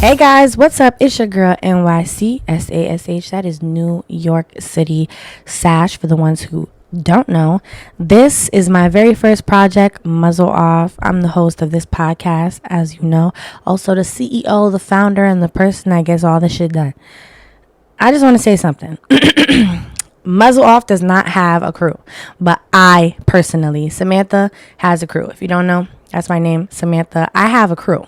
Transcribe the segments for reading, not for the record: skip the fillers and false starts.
Hey guys, what's up? It's your girl NYC SASH. That is New York City Sash for the ones who don't know. This is my very first project, Muzzle Off. I'm the host of this podcast, as you know. Also the CEO, the founder, and the person that gets all the shit done. I just want to say something. Muzzle Off does not have a crew, but I personally, Samantha, has a crew. If you don't know, that's my name, Samantha. I have a crew.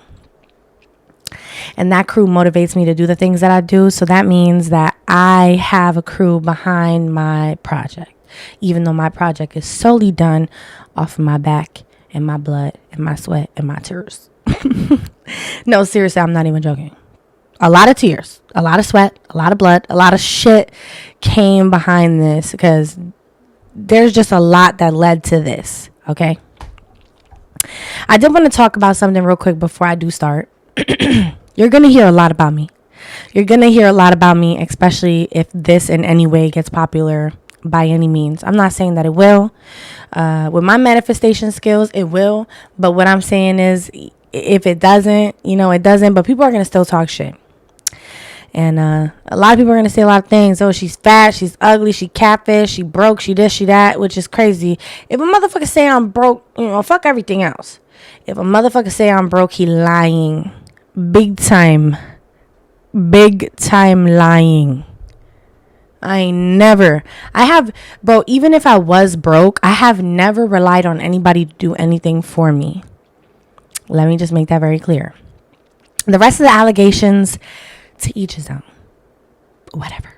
And that crew motivates me to do the things that I do. So that means that I have a crew behind my project, even though my project is solely done off of my back and my blood and my sweat and my tears. No, seriously, I'm not even joking. A lot of tears, a lot of sweat, a lot of blood, a lot of shit came behind this because there's just a lot that led to this. Okay. I did want to talk about something real quick before I do start. You're going to hear a lot about me. You're going to hear a lot about me, especially if this in any way gets popular by any means. I'm not saying that it will. With my manifestation skills, it will. But what I'm saying is if it doesn't, it doesn't. But people are going to still talk shit. And a lot of people are going to say a lot of things. Oh, she's fat, she's ugly, she catfish, she broke, she this, she that, which is crazy. If a motherfucker say I'm broke, fuck everything else. If a motherfucker say I'm broke, he lying. Big time lying. Even if I was broke, I have never relied on anybody to do anything for me. Let me just make that very clear. The rest of the allegations, to each his own. Whatever.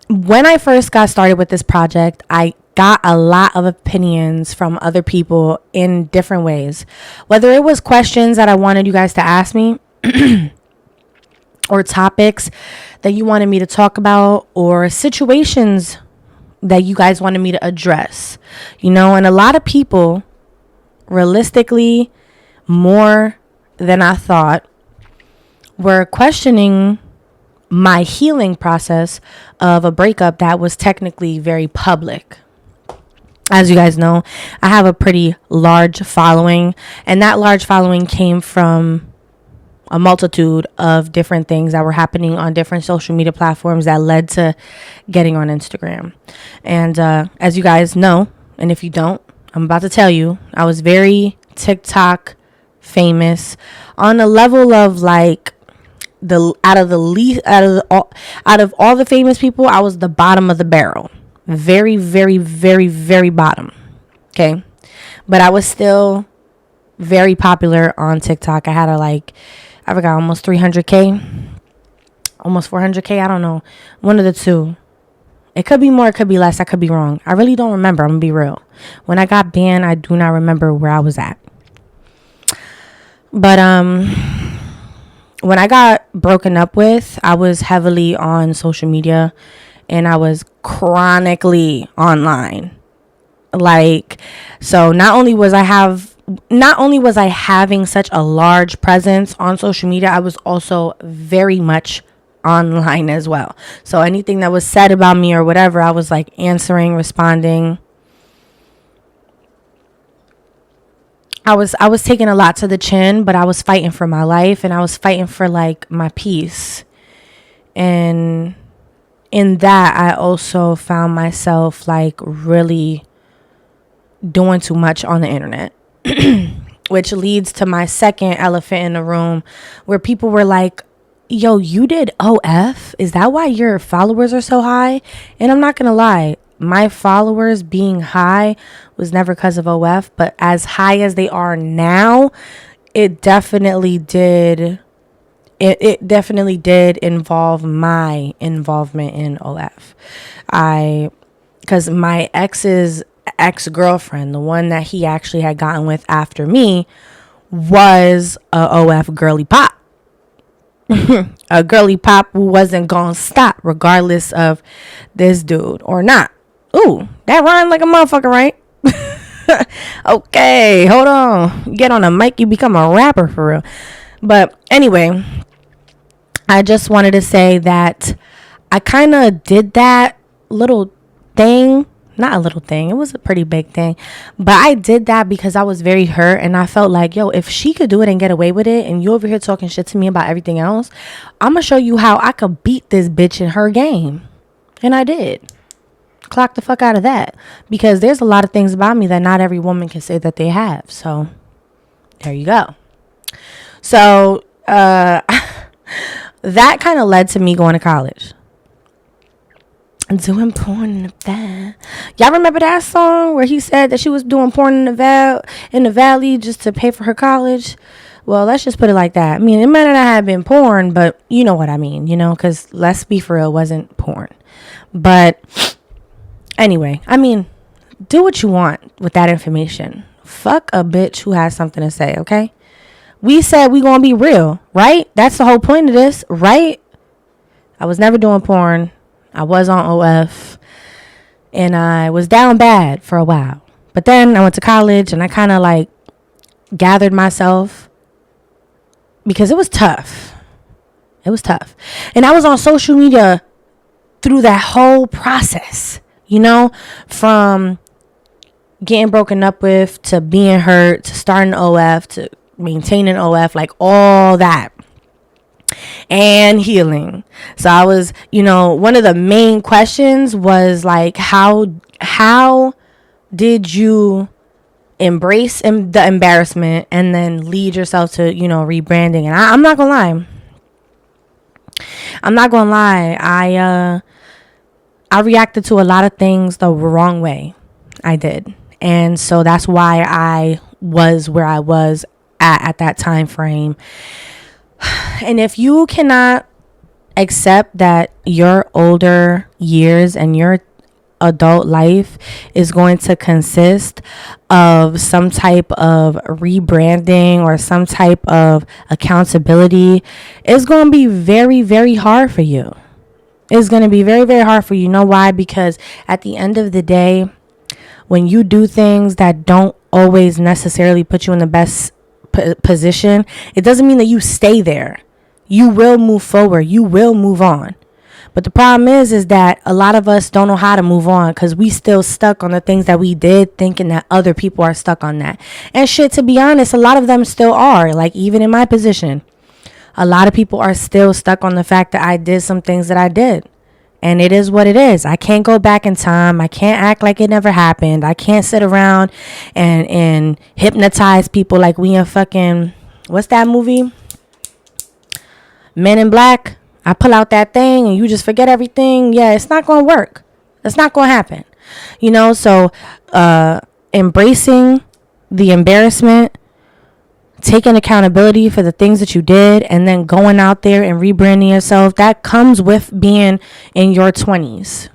When I first got started with this project, I got a lot of opinions from other people in different ways. Whether it was questions that I wanted you guys to ask me or topics that you wanted me to talk about or situations that you guys wanted me to address. And a lot of people, realistically, more than I thought, were questioning my healing process of a breakup that was technically very public. As you guys know, I have a pretty large following, and that large following came from a multitude of different things that were happening on different social media platforms that led to getting on Instagram. And as you guys know, and if you don't, I'm about to tell you, I was very TikTok famous on a level of like out of all the famous people, I was the bottom of the barrel. Very, very, very, very bottom. Okay. But I was still very popular on TikTok. I had I forgot, almost 300K, almost 400K. I don't know. One of the two. It could be more, it could be less. I could be wrong. I really don't remember. I'm going to be real. When I got banned, I do not remember where I was at. But, when I got broken up with, I was heavily on social media. And I was chronically online. So not only was I having such a large presence on social media, I was also very much online as well. So anything that was said about me or whatever, I was answering, responding. I was taking a lot to the chin, but I was fighting for my life and I was fighting for my peace. And in that, I also found myself really doing too much on the internet, which leads to my second elephant in the room where people were like, yo, you did OF? Is that why your followers are so high? And I'm not going to lie. My followers being high was never because of OF, but as high as they are now, it definitely did. It definitely did involve my involvement in OF. Because my ex's ex-girlfriend, the one that he actually had gotten with after me, was a OF girly pop. A girly pop who wasn't gonna stop regardless of this dude or not. Ooh, that rhymed like a motherfucker, right? Okay, hold on. Get on a mic, you become a rapper for real. But anyway, I just wanted to say that I kind of did that little thing not a little thing. It was a pretty big thing. But I did that because I was very hurt. And I felt like, yo, if she could do it and get away with it, and you over here talking shit to me about everything else, I'm going to show you how I could beat this bitch in her game. And I did. Clock the fuck out of that. Because there's a lot of things about me that not every woman can say that they have. So, there you go. So, that kind of led to me going to college. Doing porn in the van. Y'all remember that song where he said that she was doing porn in the valley just to pay for her college? Well, let's just put it like that. I mean, it might not have been porn, but you know what I mean, because let's be for real, it wasn't porn. But anyway, I mean, do what you want with that information. Fuck a bitch who has something to say, okay? We said we gonna be real, right? That's the whole point of this, right? I was never doing porn. I was on OF, and I was down bad for a while. But then I went to college, and I kind of like gathered myself because it was tough. It was tough. And I was on social media through that whole process, from getting broken up with to being hurt to starting OF to maintaining OF, like all that. And healing. So I was, one of the main questions was like, how did you embrace the embarrassment and then lead yourself to, rebranding? And I'm not gonna lie. I reacted to a lot of things the wrong way. I did. And so that's why I was where I was at that time frame. And if you cannot accept that your older years and your adult life is going to consist of some type of rebranding or some type of accountability, it's going to be very, very hard for you. It's going to be very, very hard for you. You know why? Because at the end of the day, when you do things that don't always necessarily put you in the best position, it doesn't mean that you stay there. You will move forward. You will move on. But the problem is that a lot of us don't know how to move on because we still stuck on the things that we did, thinking that other people are stuck on that. And shit, to be honest, a lot of them still are. Like, even in my position, a lot of people are still stuck on the fact that I did some things that I did. And it is what it is. I can't go back in time. I can't act like it never happened. I can't sit around and hypnotize people like we in fucking, what's that movie? Men in Black. I pull out that thing and you just forget everything. Yeah, it's not going to work. It's not going to happen. So embracing the embarrassment, taking accountability for the things that you did, and then going out there and rebranding yourself, that comes with being in your 20s.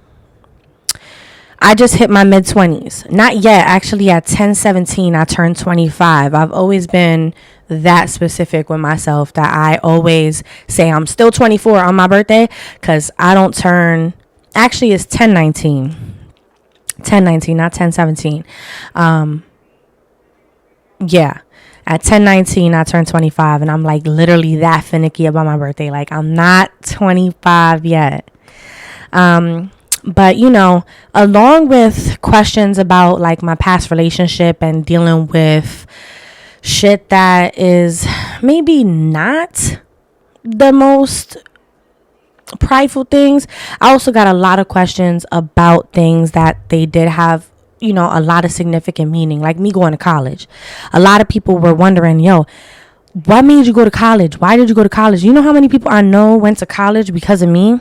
I just hit my mid-20s. Not yet. Actually, at 10/17, I turned 25. I've always been that specific with myself that I always say I'm still 24 on my birthday because I don't turn... Actually, it's 10/19. 10/19, not 10/17. Yeah. At 10/19, I turned 25, and I'm like literally that finicky about my birthday. Like, I'm not 25 yet. But, along with questions about like my past relationship and dealing with shit that is maybe not the most prideful things, I also got a lot of questions about things that they did have, a lot of significant meaning, like me going to college. A lot of people were wondering, yo, what made you go to college? Why did you go to college? You know how many people I know went to college because of me?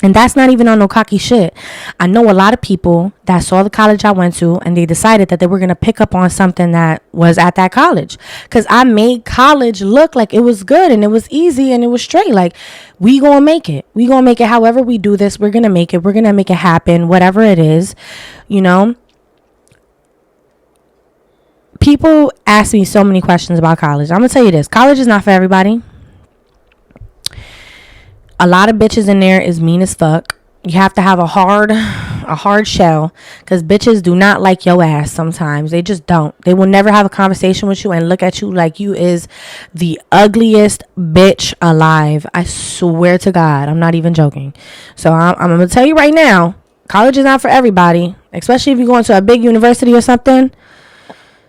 And that's not even on no cocky shit. I know a lot of people that saw the college I went to and they decided that they were going to pick up on something that was at that college. Because I made college look like it was good and it was easy and it was straight. Like, we going to make it. We going to make it however we do this. We're going to make it. We're going to make it happen. Whatever it is, People ask me so many questions about college. I'm going to tell you this. College is not for everybody. A lot of bitches in there is mean as fuck. You have to have a hard shell because bitches do not like your ass sometimes. They just don't. They will never have a conversation with you and look at you like you is the ugliest bitch alive. I swear to God. I'm not even joking. So I'm going to tell you right now, College is not for everybody, especially if you're going to a big university or something.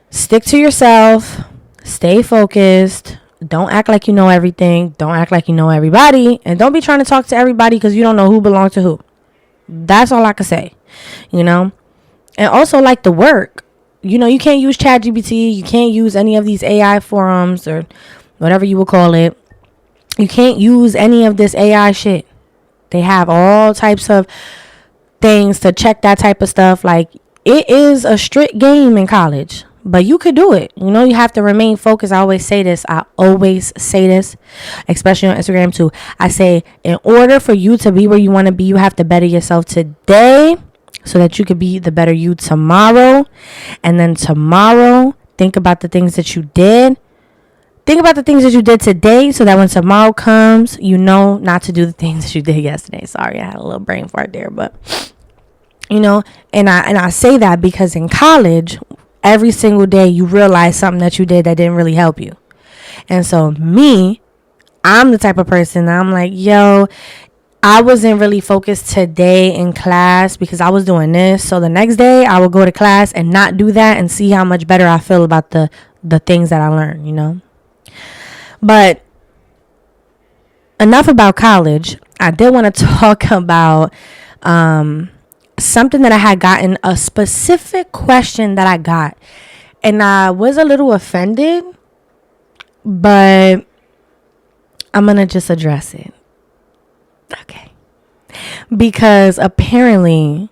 Stick to yourself. Stay focused. Don't act like you know everything. Don't act like you know everybody. And don't be trying to talk to everybody because you don't know who belongs to who. That's all I can say, you know. And also, like, the work. You know, you can't use ChatGPT. You can't use any of these AI forums or whatever you will call it. You can't use any of this AI shit. They have all types of things to check that type of stuff. Like, it is a strict game in college, but you could do it. You know, you have to remain focused. I always say this, especially on Instagram too. I say, in order for you to be where you want to be, you have to better yourself today so that you could be the better you tomorrow. And then tomorrow, think about the things that you did. Think about the things that you did today so that when tomorrow comes, you know not to do the things that you did yesterday. Sorry, I had a little brain fart there, but you know, and I say that because in college, every single day you realize something that you did that didn't really help you. And so I'm the type of person that I'm like, yo, I wasn't really focused today in class because I was doing this. So the next day I will go to class and not do that and see how much better I feel about the things that I learned, you know. But enough about college. I did want to talk about something that I had gotten, a specific question that I got. And I was a little offended, but I'm going to just address it. Okay. Because apparently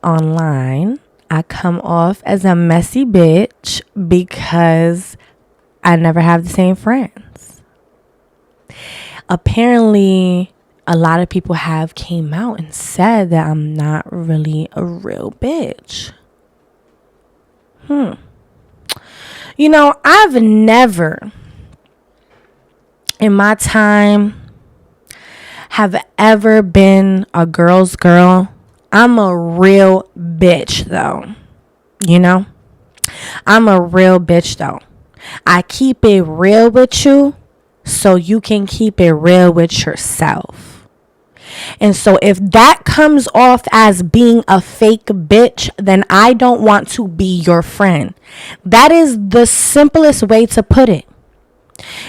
online, I come off as a messy bitch because I never have the same friends. Apparently, a lot of people have came out and said that I'm not really a real bitch. You know, I've never in my time have ever been a girl's girl. I'm a real bitch though. You know? I'm a real bitch though. I keep it real with you so you can keep it real with yourself. And so if that comes off as being a fake bitch, then I don't want to be your friend. That is the simplest way to put it.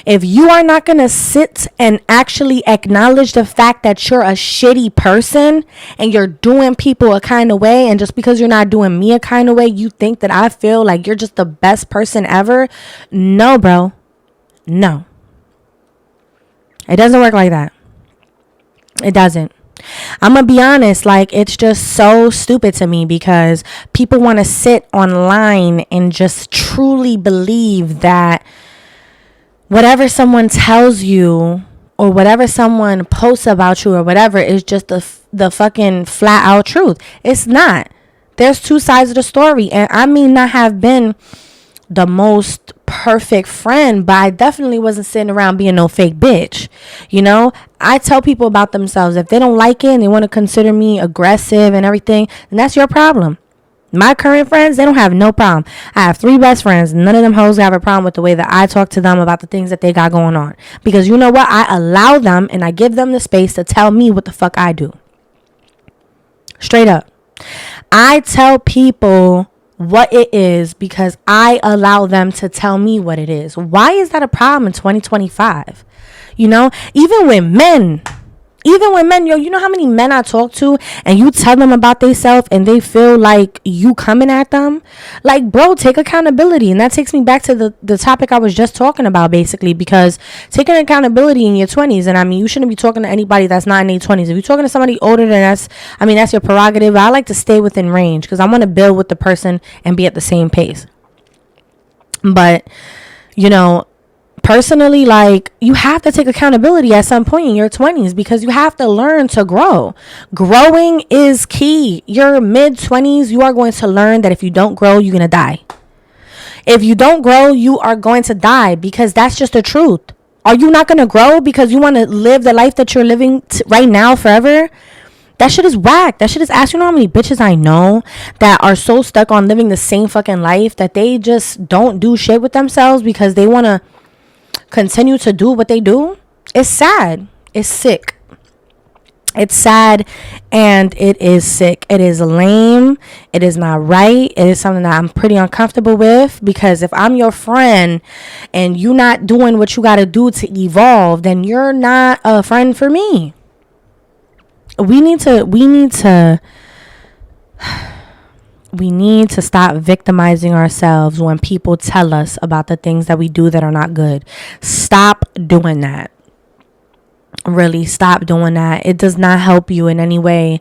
If you are not going to sit and actually acknowledge the fact that you're a shitty person and you're doing people a kind of way, and just because you're not doing me a kind of way, you think that I feel like you're just the best person ever. No, bro. No. It doesn't work like that. It doesn't. I'm going to be honest, like, it's just so stupid to me because people want to sit online and just truly believe that whatever someone tells you or whatever someone posts about you or whatever is just the fucking flat out truth. It's not. There's two sides of the story. And I may not have been the most perfect friend, but I definitely wasn't sitting around being no fake bitch. You know, I tell people about themselves. If they don't like it and they want to consider me aggressive and everything, then that's your problem. My current friends, they don't have no problem. I have 3 best friends. None of them hoes have a problem with the way that I talk to them about the things that they got going on. Because you know what? I allow them and I give them the space to tell me what the fuck I do. Straight up. I tell people what it is because I allow them to tell me what it is. Why is that a problem in 2025? You know, even with men, yo, you know how many men I talk to and you tell them about themselves and they feel like you coming at them? Like, bro, take accountability. And that takes me back to the topic I was just talking about, basically, because taking accountability in your 20s, and I mean, you shouldn't be talking to anybody that's not in their 20s. If you're talking to somebody older, then that's your prerogative. I like to stay within range because I want to build with the person and be at the same pace. But, you know, personally, like, you have to take accountability at some point in your 20s because you have to learn to grow. Growing is key. Your mid-20s, you are going to learn that if you don't grow, you're going to die. If you don't grow, you are going to die because that's just the truth. Are you not going to grow because you want to live the life that you're living right now forever? That shit is whack. That shit is ass. You know how many bitches I know that are so stuck on living the same fucking life that they just don't do shit with themselves because they want to continue to do what they do? It's sad. It's sick. It's sad and it is sick. It is lame. It is not right. It is something that I'm pretty uncomfortable with, because if I'm your friend and you not doing what you got to do to evolve, then you're not a friend for me. We need to stop victimizing ourselves when people tell us about the things that we do that are not good. Stop doing that. Really, stop doing that. It does not help you in any way.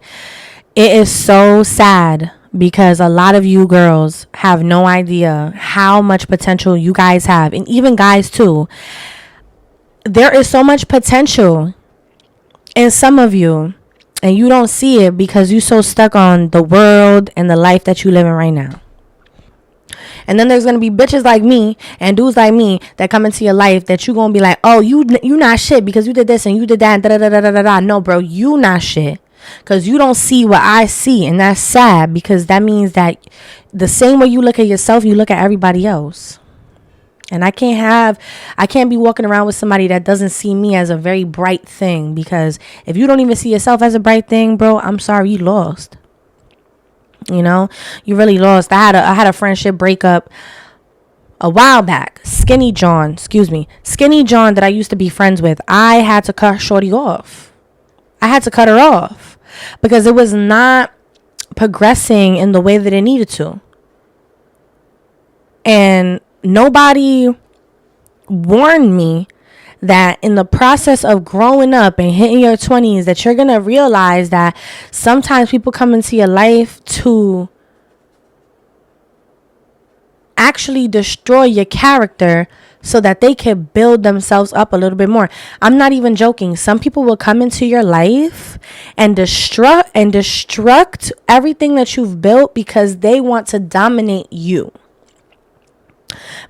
It is so sad because a lot of you girls have no idea how much potential you guys have, and even guys too. There is so much potential in some of you, and you don't see it because you're so stuck on the world and the life that you live in right now. And then there's going to be bitches like me and dudes like me that come into your life that you going to be like, oh, you not shit because you did this and you did that and da-da-da-da-da-da. No, bro, you not shit because you don't see what I see. And that's sad, because that means that the same way you look at yourself, you look at everybody else. And I can't be walking around with somebody that doesn't see me as a very bright thing, because if you don't even see yourself as a bright thing, bro, I'm sorry, you lost. You know, you really lost. I had a friendship breakup a while back. Skinny John that I used to be friends with. I had to cut shorty off. I had to cut her off because it was not progressing in the way that it needed to. And nobody warned me that in the process of growing up and hitting your 20s, that you're going to realize that sometimes people come into your life to actually destroy your character so that they can build themselves up a little bit more. I'm not even joking. Some people will come into your life and destruct everything that you've built because they want to dominate you.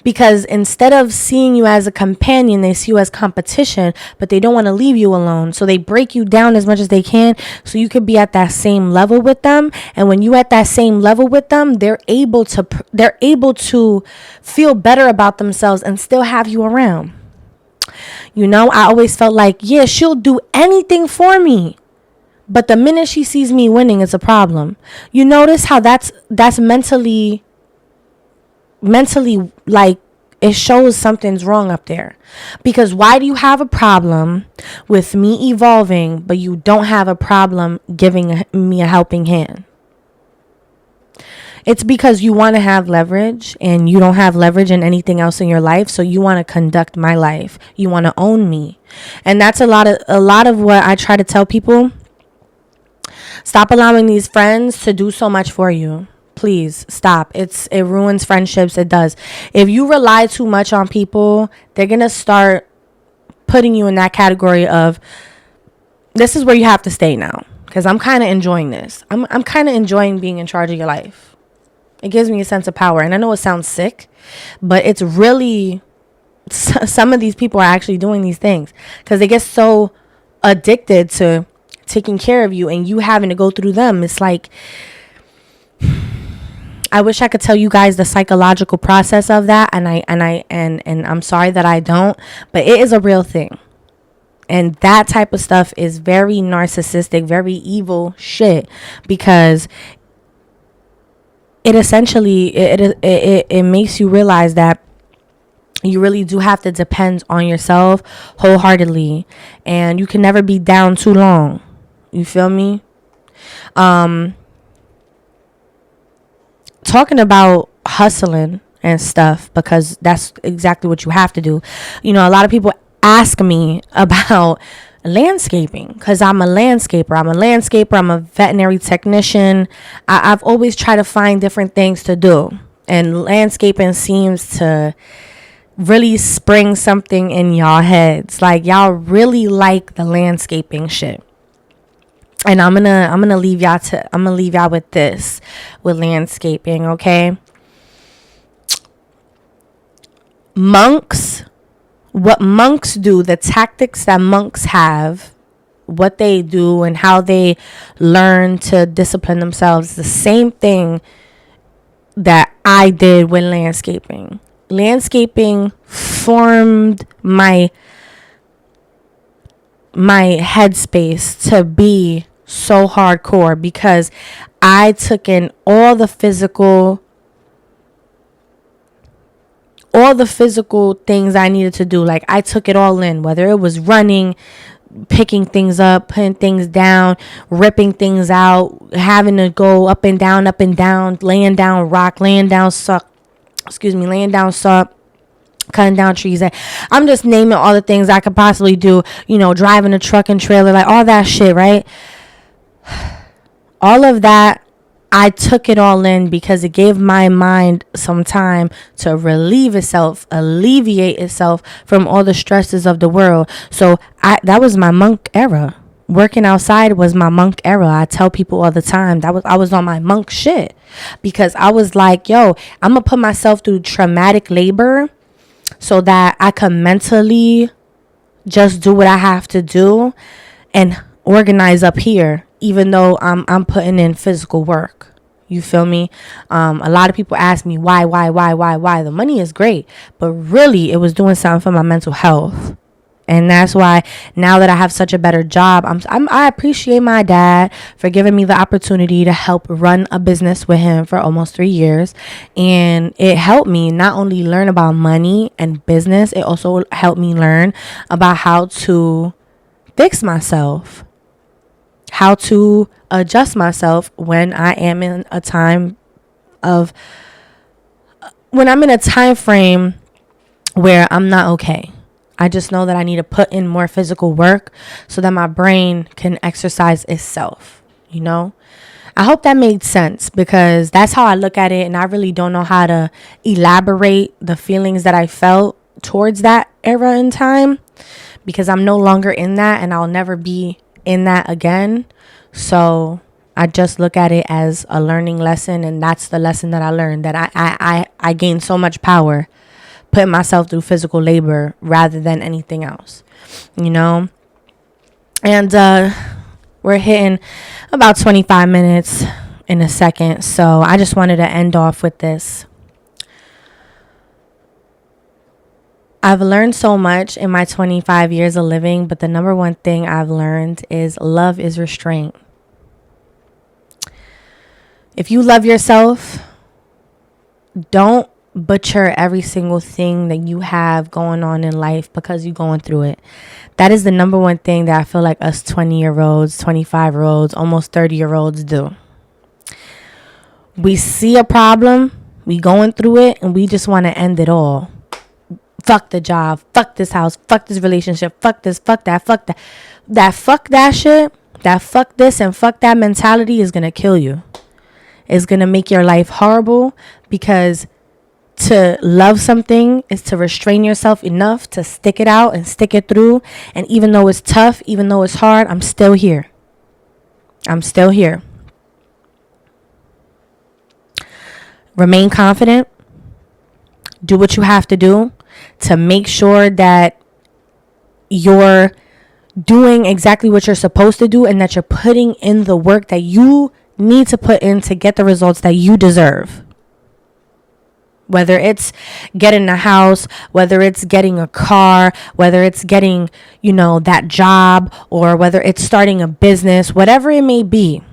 Because instead of seeing you as a companion, they see you as competition, but they don't want to leave you alone. So they break you down as much as they can so you could be at that same level with them. And when you at that same level with them, they're able to feel better about themselves and still have you around. You know, I always felt like, yeah, she'll do anything for me. But the minute she sees me winning, it's a problem. You notice how that's mentally, like, it shows something's wrong up there. Because why do you have a problem with me evolving, but you don't have a problem giving me a helping hand? It's because you want to have leverage and you don't have leverage in anything else in your life. So you want to conduct my life. You want to own me. And that's a lot of what I try to tell people. Stop allowing these friends to do so much for you. Please stop. It ruins friendships. It does. If you rely too much on people, they're going to start putting you in that category of, this is where you have to stay now. Because I'm kind of enjoying this. I'm kind of enjoying being in charge of your life. It gives me a sense of power. And I know it sounds sick, but it's really, some of these people are actually doing these things because they get so addicted to taking care of you and you having to go through them. It's like, I wish I could tell you guys the psychological process of that, and I'm sorry that I don't, but it is a real thing. And that type of stuff is very narcissistic, very evil shit, because it essentially it makes you realize that you really do have to depend on yourself wholeheartedly, and you can never be down too long. You feel me? Talking about hustling and stuff, because that's exactly what you have to do. You know, a lot of people ask me about landscaping because I'm a landscaper. I'm a veterinary technician. I've always tried to find different things to do, and landscaping seems to really spring something in y'all heads. Like, y'all really like the landscaping shit. And I'm gonna leave y'all with this, with landscaping, okay? What monks do, the tactics that monks have, what they do and how they learn to discipline themselves, the same thing that I did with landscaping. Landscaping formed my my headspace to be so hardcore, because I took in all the physical things I needed to do. Like, I took it all in, whether it was running, picking things up, putting things down, ripping things out, having to go up and down, laying down rock, laying down salt, cutting down trees. I'm just naming all the things I could possibly do, driving a truck and trailer, like all that shit, right? All of that, I took it all in because it gave my mind some time to alleviate itself from all the stresses of the world. So that was my monk era. Working outside was my monk era. I tell people all the time I was on my monk shit, because I was like, yo, I'm gonna put myself through traumatic labor so that I can mentally just do what I have to do and organize up here, even though I'm putting in physical work. You feel me? A lot of people ask me why. The money is great, but really it was doing something for my mental health. And that's why now that I have such a better job, I appreciate my dad for giving me the opportunity to help run a business with him for almost 3 years. And it helped me not only learn about money and business, it also helped me learn about how to fix myself, how to adjust myself when I'm in a time frame where I'm not okay. I just know that I need to put in more physical work so that my brain can exercise itself, I hope that made sense, because that's how I look at it, and I really don't know how to elaborate the feelings that I felt towards that era in time, because I'm no longer in that and I'll never be in that again. So I just look at it as a learning lesson, and that's the lesson that I learned, that I gained so much power putting myself through physical labor rather than anything else, and we're hitting about 25 minutes in a second, so I just wanted to end off with this. I've learned so much in my 25 years of living, but the number one thing I've learned is love is restraint. If you love yourself, don't butcher every single thing that you have going on in life because you're going through it. That is the number one thing that I feel like us 20-year-olds, 25-year-olds, almost 30-year-olds do. We see a problem, we going through it, and we just want to end it all. Fuck the job, fuck this house, fuck this relationship, fuck this, fuck that, fuck that. Fuck that shit, that fuck this and fuck that mentality is going to kill you. It's going to make your life horrible, because to love something is to restrain yourself enough to stick it out and stick it through. And even though it's tough, even though it's hard, I'm still here. Remain confident. Do what you have to do to make sure that you're doing exactly what you're supposed to do, and that you're putting in the work that you need to put in to get the results that you deserve. Whether it's getting a house, whether it's getting a car, whether it's getting, that job, or whether it's starting a business, whatever it may be,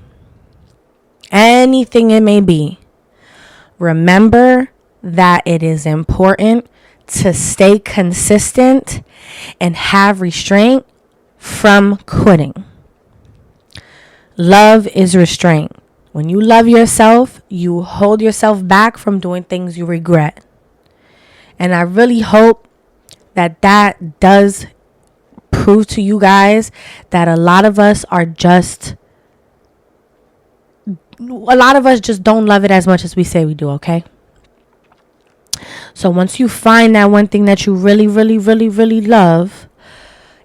anything it may be, remember that it is important to stay consistent and have restraint from quitting. Love is restraint. When you love yourself, you hold yourself back from doing things you regret. And I really hope that does prove to you guys that a lot of us just don't love it as much as we say we do, okay? So once you find that one thing that you really, really, really, really love,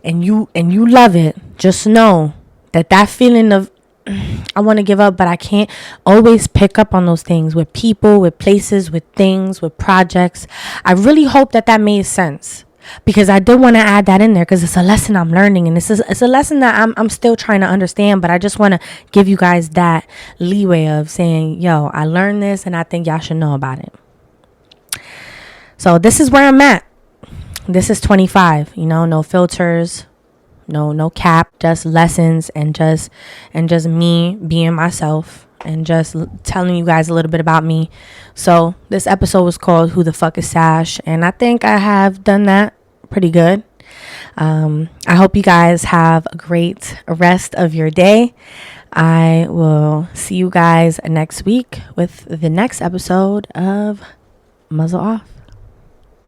and you love it, just know that feeling of I want to give up, but I can't, always pick up on those things with people, with places, with things, with projects. I really hope that made sense, because I did want to add that in there, because it's a lesson I'm learning, and it's a lesson that I'm still trying to understand, but I just want to give you guys that leeway of saying, yo, I learned this and I think y'all should know about it. So this is where I'm at. This is 25, no filters, no cap, just lessons and just me being myself and just telling you guys a little bit about me. So this episode was called Who the Fuck is Sash, and I think I have done that pretty good. I hope you guys have a great rest of your day. I will see you guys next week with the next episode of Muzzle Off.